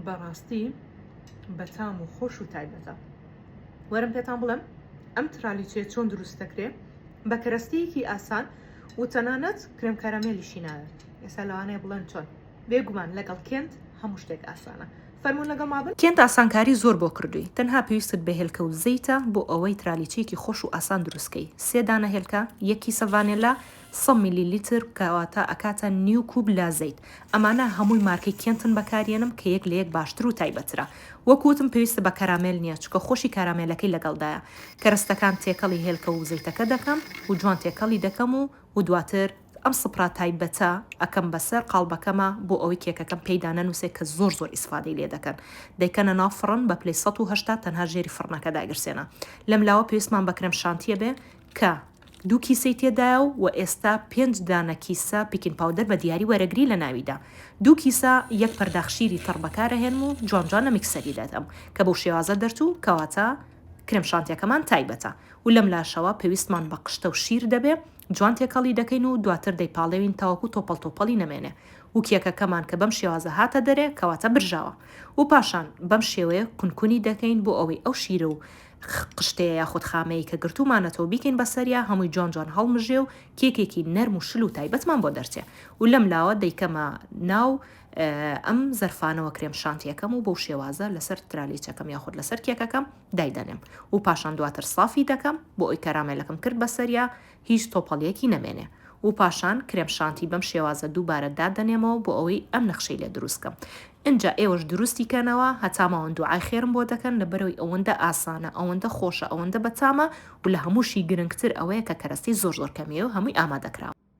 بەڕاستی بەتام و خۆش و تایبەتە. وەرم پێتان بڵێم ئەم ترالیچێ چۆن دروست دەکرێ بە کەرەستەیەکی ئاسان و تەنانەت کرێم کەرەمێلیشی ناوێت. ئێستا لەوانەیە بڵێن چۆن بێگومان لەگەڵ کێنت هەموو شتێک ئاسانە. فەرمون لەگەڵ مابن. کێنت ئاسانکاری زۆر بۆ کردووی، تەنها پێویستت بە هێلکە و زەیتە بۆ ئەوەی ترالیچێکی خۆش و ئاسان دروستکەی. 3 دانە هێلکە، 1 کیسە ڤانێلا، 100 میلیلیتر کەواتە ئەکاتە نیو کوب لا زەیت. ئەمانە هەمووی مارکەی کێنتن بەکارێنم کە یەک لە یەک باشتر و تایبەترە. وەکوتم پێویستە بە کارامێل نییە چکە خۆشی کارامێلەکەی لەگەڵدایە. کەرەستەکان تێکەڵی هێلکە و زەیتەکە دەکەم و جوان تێکەڵی دەکەم و دواتر ئەم سپرا تایبەتە ئەکەم بەسەر قاڵبەکەمە بۆ ئەوەی کێکەکەم پێیدا نەنووسێت کە زۆر ئیسفادەی لێ دەکەن. دەیکەنە ناو فڕن بە پلەی 180 تەنها ژێری فڕنەکە داگرسێنە. لەم لاوە پێویستمان بە کرێم شانتیە بێ کە 2 کیسەی تێدایە و ئێستا 5 دانە کیسە پیکین پاودەر بە دیاری وەرەگری لە ناویدا. 2 کیسە 1 پەرداخشیری تڕ بەکارەهێنم و جوانجانە میکسەری دەدەم کە بەو شێوازە دەرچوو کەواتە کرێم شانتیەکەمان تایبەتە. و لەم لاشەوە پێویستمان بە قشتە و شیر دەبێ جوان تێکەڵی دەکەین و دواتر دەیپاڵێوین تاوەکو تۆپەڵی نەمێنێ و کێکەکەمان کە بەم شێوازە هاتە دەرێ کەواتە برژاوە و پاشان بەم شێوەیە کونکونی دەکەین بۆ ئەوەی ئەو شیرە و قشتەیە یاخود خامەیە کە گرتومانەتەوە بیکەین بەسەریا هەمووی جوان هەڵمژێ و کێکێکی نەرم و شل و تایبەتمان بۆ دەرچێ و لەم لاوە دەیکەمە ناو ئەم زەرفانەوە کرێم شانتیەکەم و بەو شێوازە لەسەر ترالیچەکەم یاخود لەسەر کێکەکەم دایدەنێم و پاشان دواتر سافی دەکەم بۆ ئەوی کەرامێلەکەم کرد بەسەریا هیچ تۆپەڵیەکی نەمێنێ و پاشان کرێم شانتی بەم شێوازە دووبارە دادەنێمەوە بۆ ئەوەی ئەم نەخشەی لێ دروستکەم. اینجا ئێوەش دروستیکەنەوە هەتامەوەند دوعای خێرم بۆ دەکەن لەبەرەوەی ئەوەندە ئاسانە ئەوەندە خۆشە ئەوەندە بەتامە و لە هەمووشی گرنگتر ئەوەیە کە کەرەستی زۆر کەمیە و هەمووی ئامادەکراوە.